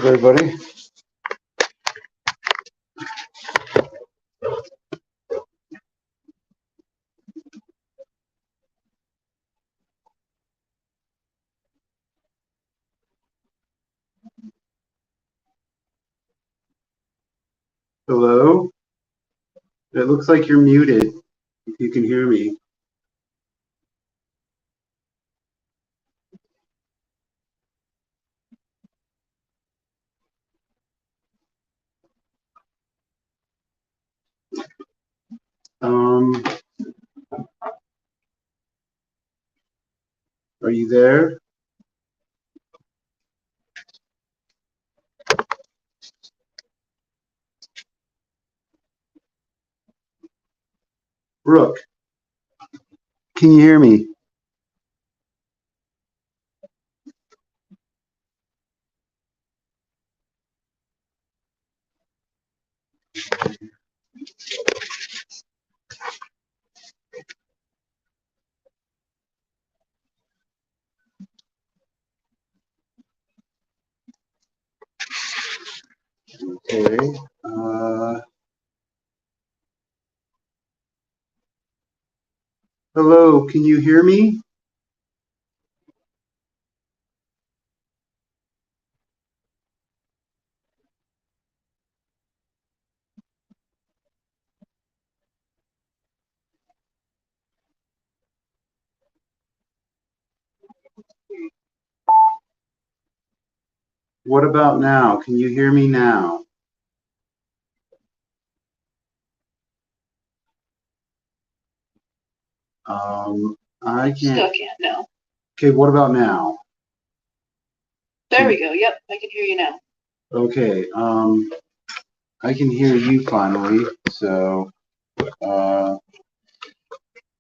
everybody? Hello? It looks like you're muted, if you can hear me. Are you there? Brooke, can you hear me? Okay. Hello, can you hear me? What about now? Can you hear me now? I can't. Still can't, no. Okay, what about now? There we go. Yep, I can hear you now. Okay, I can hear you finally, so,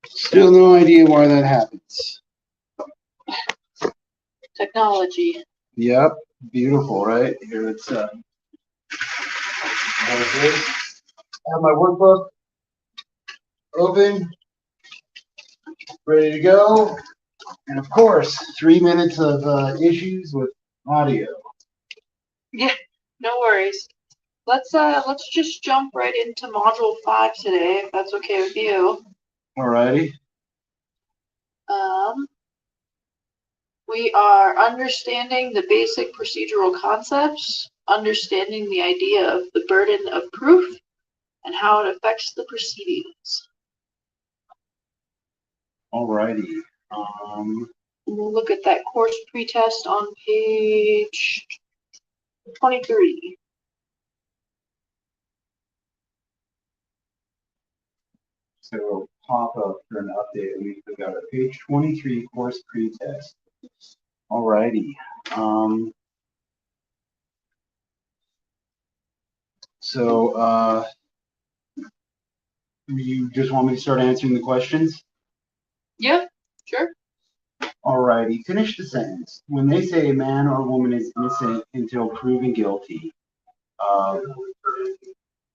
still no idea why that happens. Technology. Yep, beautiful, right? Here it's, there it is. I have my workbook open, ready to go. And of course, 3 minutes of issues with audio. Yeah, no worries. Let's just jump right into module 5 today, if that's okay with you. Alrighty. We are understanding the basic procedural concepts, understanding the idea of the burden of proof, and how it affects the proceedings. Alrighty. We'll look at that course pretest on page 23. So pop up for an update. We've got a page 23 course pretest. Alrighty. So you just want me to start answering the questions? Yeah, sure. Alrighty, finish the sentence. When they say a man or woman is innocent until proven guilty,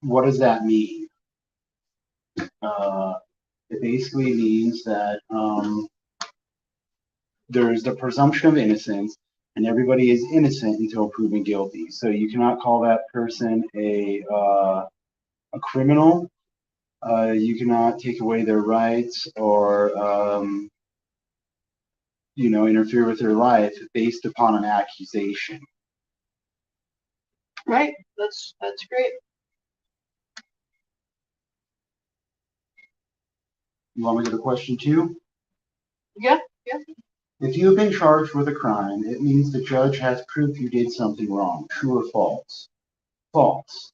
what does that mean? It basically means that there's the presumption of innocence, and everybody is innocent until proven guilty. So you cannot call that person a criminal. You cannot take away their rights or interfere with their life based upon an accusation. Right. That's great. You want me to go to question 2? Yeah. If you have been charged with a crime, it means the judge has proof you did something wrong. True or false? False.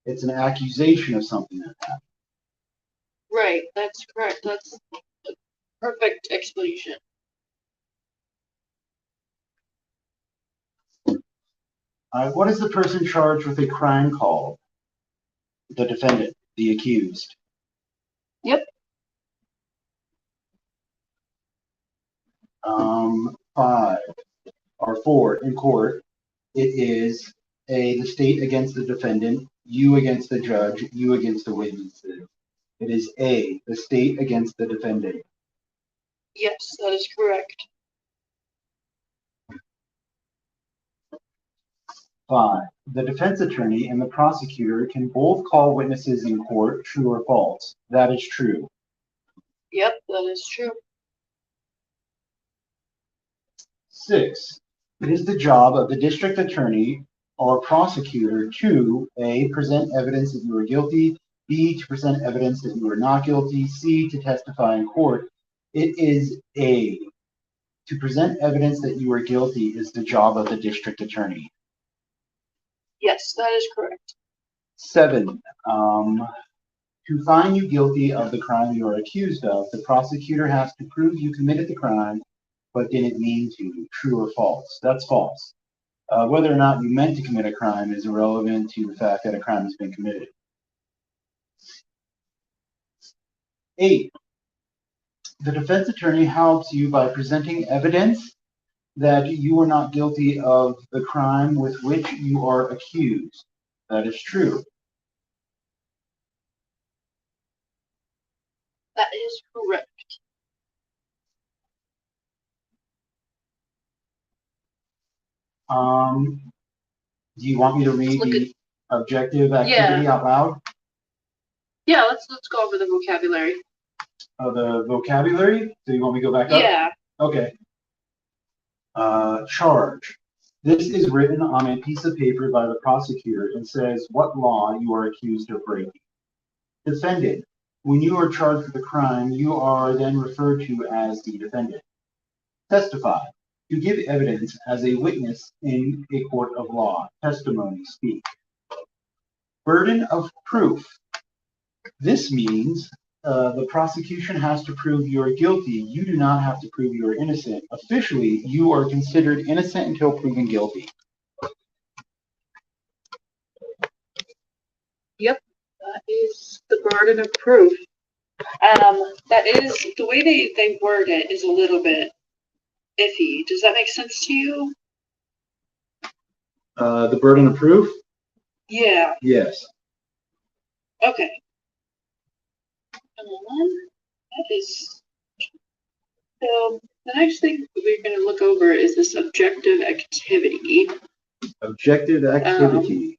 It's an accusation of something that happened. Right, that's correct. That's a perfect explanation. What is the person charged with a crime called? The defendant, the accused. Yep. 5 or 4 in court. It is the state against the defendant, you against the judge, you against the witnesses. It is A, the state against the defendant. Yes, that is correct. 5. The defense attorney and the prosecutor can both call witnesses in court, true or false. That is true. Yep, that is true. 6. It is the job of the district attorney or prosecutor to A, present evidence that you are guilty, B, to present evidence that you are not guilty, C, to testify in court. It is A. To present evidence that you are guilty is the job of the district attorney. Yes, that is correct. 7. To find you guilty of the crime you are accused of, the prosecutor has to prove you committed the crime but didn't mean to. True or false? That's false. Whether or not you meant to commit a crime is irrelevant to the fact that a crime has been committed. 8. The defense attorney helps you by presenting evidence that you are not guilty of the crime with which you are accused. That is true. That is correct. Do you want me to read the objective activity out loud? Yeah, let's go over the vocabulary. The vocabulary? So you want me to go back up? Yeah. Okay. Charge. This is written on a piece of paper by the prosecutor and says what law you are accused of breaking. Defendant. When you are charged with a crime, you are then referred to as the defendant. Testify. To give evidence as a witness in a court of law. Testimony. Speak. Burden of proof. This means the prosecution has to prove you are guilty. You do not have to prove you are innocent. Officially, you are considered innocent until proven guilty. Yep, that is the burden of proof. That is, the way they word it is a little bit iffy. Does that make sense to you? The burden of proof? Yeah. Yes. Okay. That is. So the next thing we're going to look over is the subjective activity. Objective activity.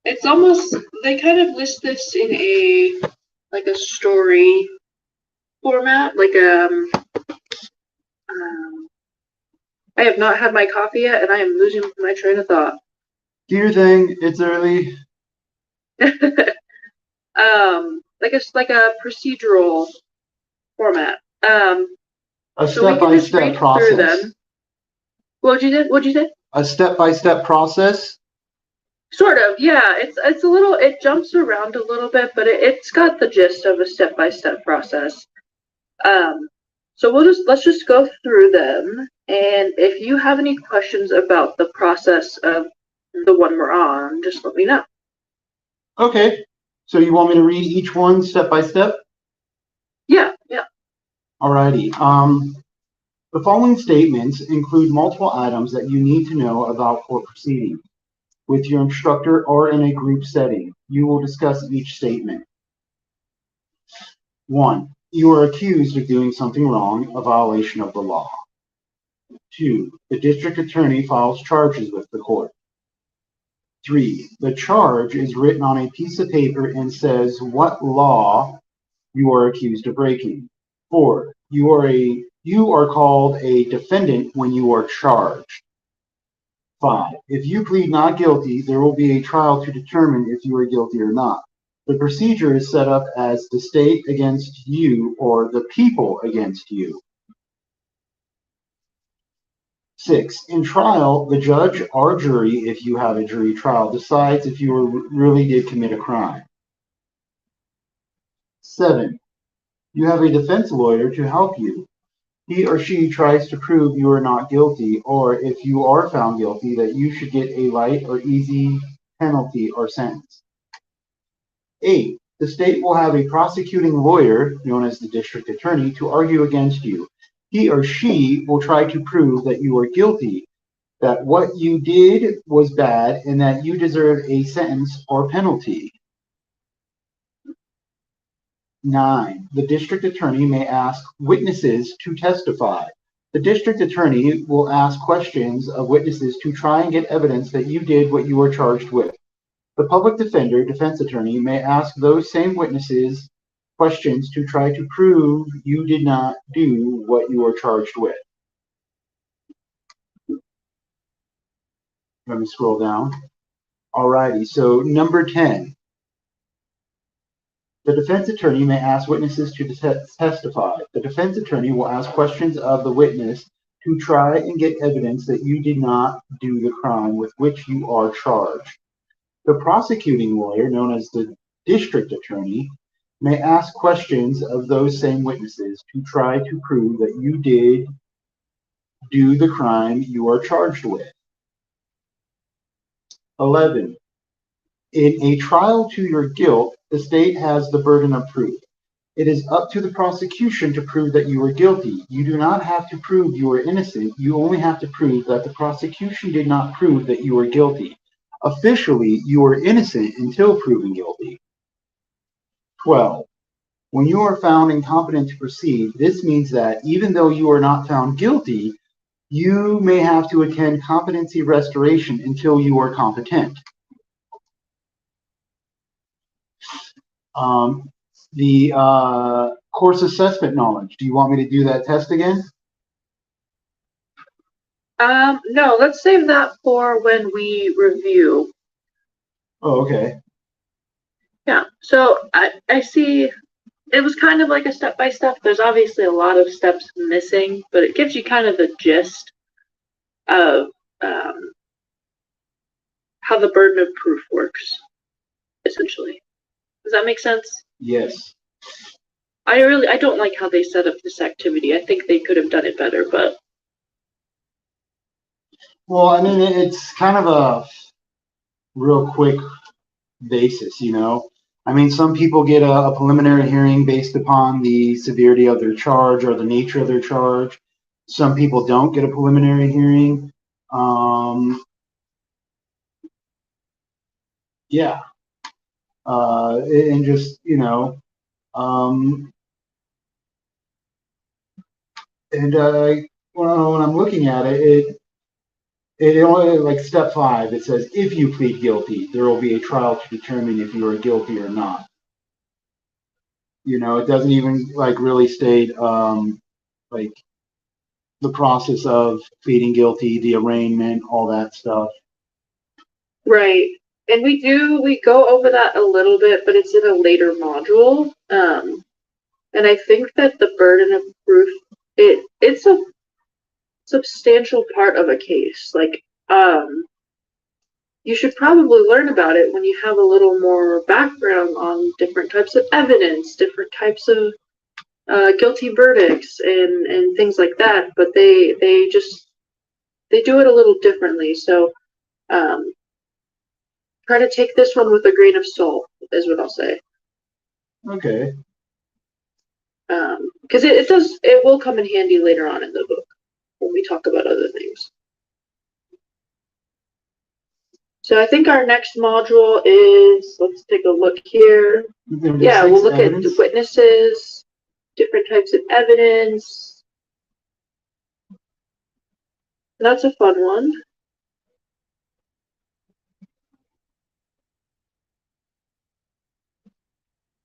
It's almost, they kind of list this in a story format, I have not had my coffee yet, and I am losing my train of thought. Do your thing. It's early. Like a procedural format. A step-by-step process. What'd you say? A step-by-step process. Sort of, yeah. It's a little. It jumps around a little bit, but it's got the gist of a step-by-step process. So let's just go through them, and if you have any questions about the process of the one we're on, just let me know. Okay. So you want me to read each one step by step? Yeah. Alrighty. The following statements include multiple items that you need to know about court proceedings. With your instructor or in a group setting, you will discuss each statement. 1. You are accused of doing something wrong, a violation of the law. 2. The district attorney files charges with the court. 3. The charge is written on a piece of paper and says what law you are accused of breaking. 4. You are called a defendant when you are charged. 5. If you plead not guilty, there will be a trial to determine if you are guilty or not. The procedure is set up as the state against you or the people against you. 6. In trial, the judge or jury, if you have a jury trial, decides if you really did commit a crime. 7. You have a defense lawyer to help you. He or she tries to prove you are not guilty, or if you are found guilty, that you should get a light or easy penalty or sentence. 8. The state will have a prosecuting lawyer, known as the district attorney, to argue against you. He or she will try to prove that you are guilty, that what you did was bad, and that you deserve a sentence or penalty. 9. The district attorney may ask witnesses to testify. The district attorney will ask questions of witnesses to try and get evidence that you did what you were charged with. The public defender, defense attorney, may ask those same witnesses questions to try to prove you did not do what you were charged with. Let me scroll down. Alrighty, so number 10. The defense attorney may ask witnesses to testify. The defense attorney will ask questions of the witness to try and get evidence that you did not do the crime with which you are charged. The prosecuting lawyer, known as the district attorney, may ask questions of those same witnesses to try to prove that you did do the crime you are charged with. 11. In a trial to your guilt, the state has the burden of proof. It is up to the prosecution to prove that you are guilty. You do not have to prove you are innocent. You only have to prove that the prosecution did not prove that you are guilty. Officially, you are innocent until proven guilty. 12. When you are found incompetent to proceed, this means that even though you are not found guilty, you may have to attend competency restoration until you are competent. The course assessment knowledge. Do you want me to do that test again? No, let's save that for when we review. Oh, okay. Yeah, so I see it was kind of like a step-by-step. There's obviously a lot of steps missing, but it gives you kind of the gist of how the burden of proof works, essentially. Does that make sense? Yes. I don't like how they set up this activity. I think they could have done it better, but. Well, I mean, it's kind of a real quick basis, you know. I mean, some people get a preliminary hearing based upon the severity of their charge or the nature of their charge. Some people don't get a preliminary hearing. Yeah. And just, you know, when I'm looking at it, it only, like step 5, it says, if you plead guilty, there will be a trial to determine if you are guilty or not. You know, it doesn't even like really state like the process of pleading guilty, the arraignment, all that stuff. Right. And we go over that a little bit, but it's in a later module. And I think that the burden of proof, it's a substantial part of a case. Like, you should probably learn about it when you have a little more background on different types of evidence, different types of guilty verdicts and things like that. But they do it a little differently. So try to take this one with a grain of salt, is what I'll say. Okay. Because it will come in handy later on in the book when we talk about other things. So I think our next module is, let's take a look here. Yeah, we'll look at the witnesses, different types of evidence. That's a fun one.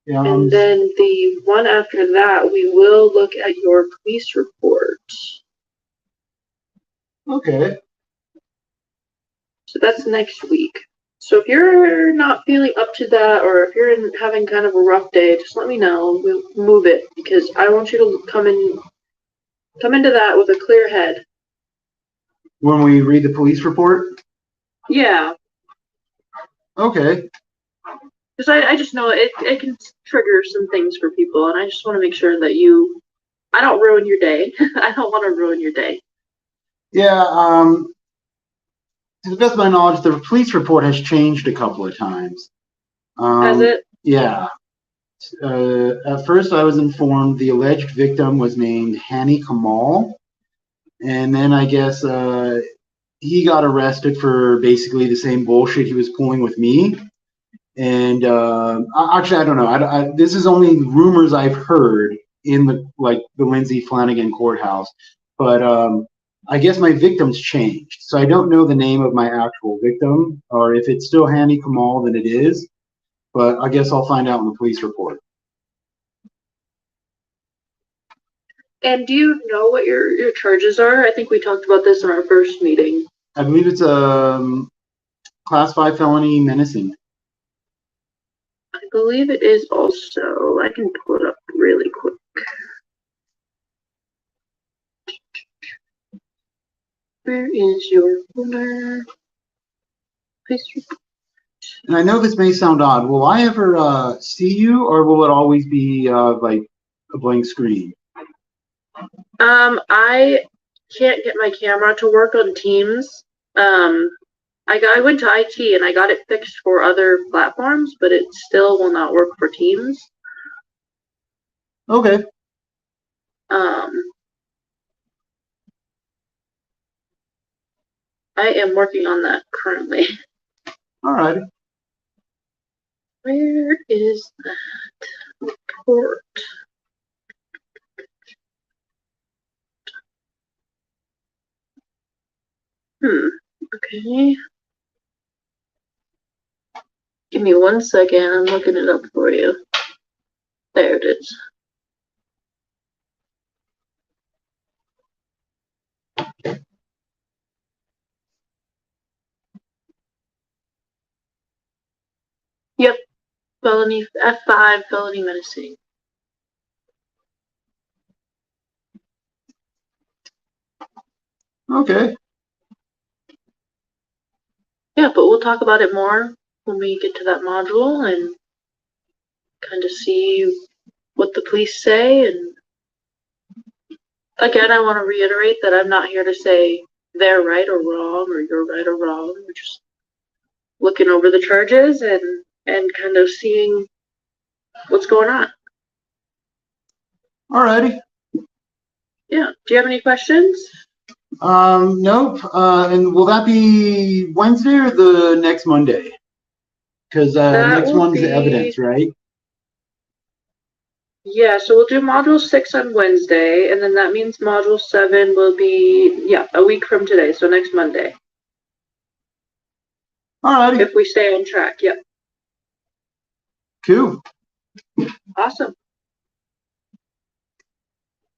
Yeah, and then the one after that, we will look at your police report. Okay. So that's next week. So if you're not feeling up to that, or if you're having kind of a rough day, just let me know. We'll move it, because I want you to come into that with a clear head. When we read the police report? Yeah. Okay. Because I just know it can trigger some things for people, and I just want to make sure that I don't ruin your day. I don't want to ruin your day. Yeah, to the best of my knowledge, the police report has changed a couple of times. Has it? Yeah. At first, I was informed the alleged victim was named Hani Kamal, and then I guess he got arrested for basically the same bullshit he was pulling with me. And actually, I don't know. This is only rumors I've heard in the Lindsay Flanagan courthouse. but I guess my victim's changed. So I don't know the name of my actual victim, or if it's still Hani Kamal, then it is. But I guess I'll find out in the police report. And do you know what your charges are? I think we talked about this in our first meeting. I believe it's a class 5 felony menacing. I believe it is also. I can pull it up really quick. Where is your folder? Police report. And I know this may sound odd. Will I ever see you, or will it always be like a blank screen? I can't get my camera to work on Teams. I went to IT and I got it fixed for other platforms, but it still will not work for Teams. Okay. I am working on that currently. All right. Where is that report? Okay. Give me 1 second. I'm looking it up for you. There it is. Yep. Felony F5 felony menacing. Okay. Yeah, but we'll talk about it more when we get to that module and kind of see what the police say. And again, I want to reiterate that I'm not here to say they're right or wrong or you're right or wrong. We're just looking over the charges and kind of seeing what's going on. All righty. Yeah. Do you have any questions? Nope. And will that be Wednesday or the next Monday? Because next one's the evidence, right? Yeah, so we'll do module 6 on Wednesday, and then that means module 7 will be, yeah, a week from today, so next Monday. Alrighty. If we stay on track, yep. Cool. Awesome.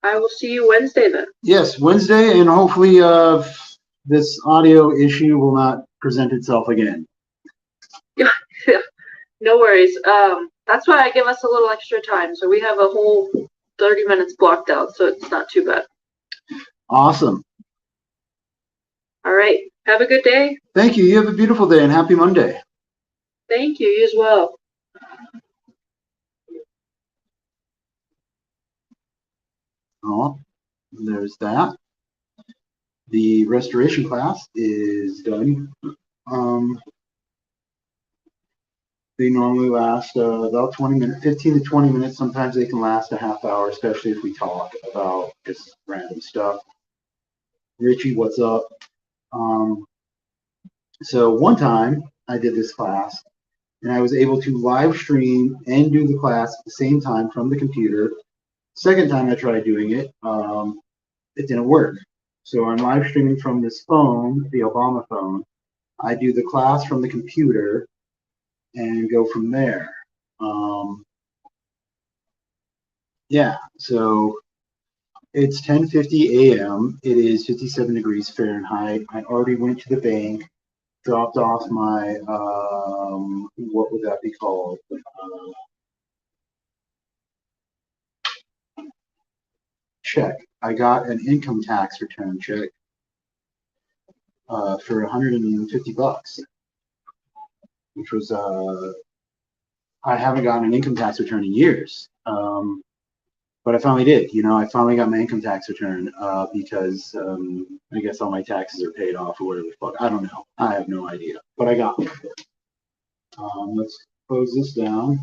I will see you Wednesday then. Yes, Wednesday, and hopefully this audio issue will not present itself again. Yeah, no worries. That's why I give us a little extra time, so we have a whole 30 minutes blocked out, so it's not too bad. Awesome. All right. Have a good day. Thank you. You have a beautiful day and happy Monday. Thank you. You as well. Oh, there's that. The restoration class is done. They normally last about 20 minutes, 15 to 20 minutes. Sometimes they can last a half hour, especially if we talk about just random stuff. Richie, what's up? So one time I did this class and I was able to live stream and do the class at the same time from the computer. Second time I tried doing it, it didn't work. So I'm live streaming from this phone, the Obama phone. I do the class from the computer and go from there. Yeah, so it's 10:50 a.m. It is 57 degrees Fahrenheit. I already went to the bank, dropped off my, what would that be called? Check. I got an income tax return check for 150 bucks, which was, I haven't gotten an income tax return in years. But I finally did. You know, I finally got my income tax return because I guess all my taxes are paid off or whatever the fuck. I don't know. I have no idea. But I got it. Let's close this down.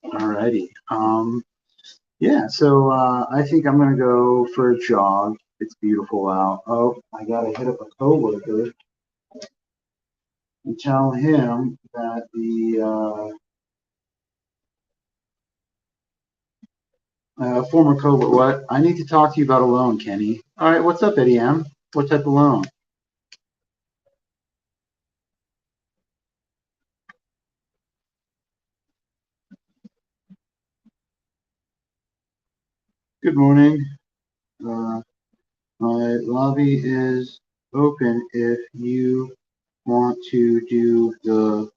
Alrighty. Yeah, so I think I'm gonna go for a jog. It's beautiful out. Oh, I gotta hit up a coworker and tell him that the Former covert, what? I need to talk to you about a loan, Kenny. All right, what's up, Eddie M? What type of loan? Good morning. My lobby is open if you want to do the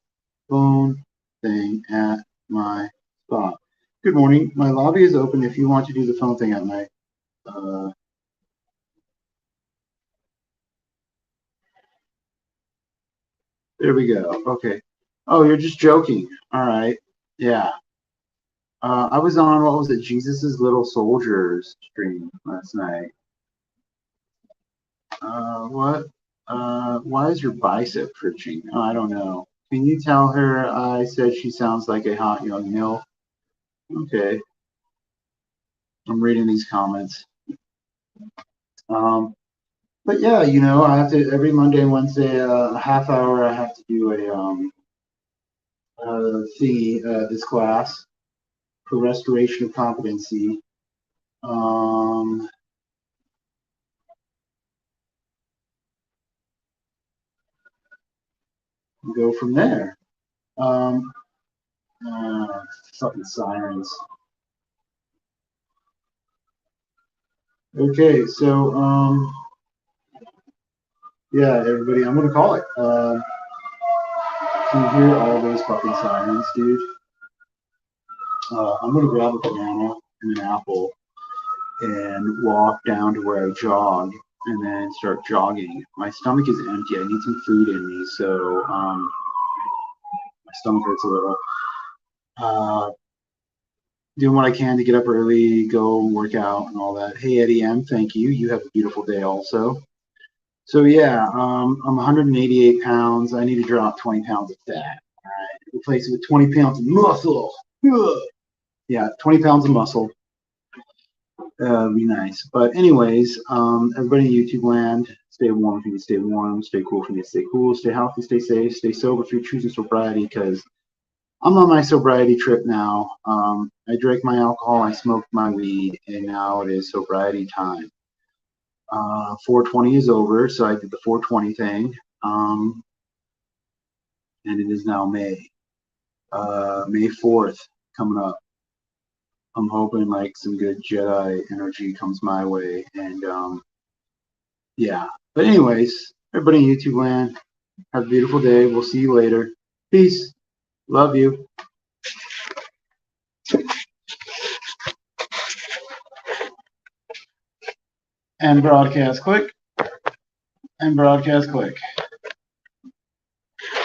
phone thing at my spot. Good morning. My lobby is open if you want to do the phone thing at my. Uh, there we go. Okay. Oh, you're just joking. All right. Yeah. I was on, what was it, Jesus's Little Soldiers stream last night. What? Why is your bicep twitching? Oh, I don't know. Can you tell her I said she sounds like a hot young MILF? Okay. I'm reading these comments. But yeah, I have to, every Monday and Wednesday, a half hour, I have to do this class for restoration of competency. Go from there. Um, Fucking sirens. Okay, so yeah, everybody, I'm gonna call it. Can you hear all those fucking sirens, dude? I'm gonna grab a banana and an apple and walk down to where I jog and then start jogging. My stomach is empty. I need some food in me, so my stomach hurts a little. Uh, Doing what I can to get up early, go work out and all that. Hey, Eddie M, thank you. You have a beautiful day also. So yeah, I'm 188 pounds. I need to drop 20 pounds of fat. All right, replace it with 20 pounds of muscle. Ugh. Yeah, 20 pounds of muscle. Be nice. But anyways, everybody in YouTube land, stay warm if you need to stay warm. Stay cool if you need to stay cool. Stay healthy, stay safe, stay sober if you're choosing sobriety, because I'm on my sobriety trip now. I drank my alcohol, I smoked my weed, and now it is sobriety time. 420 is over, so I did the 420 thing, and it is now May. May 4th coming up. I'm hoping like some good Jedi energy comes my way, and yeah. But anyways, everybody in YouTube land, have a beautiful day. We'll see you later. Peace. Love you. And broadcast click. And broadcast click.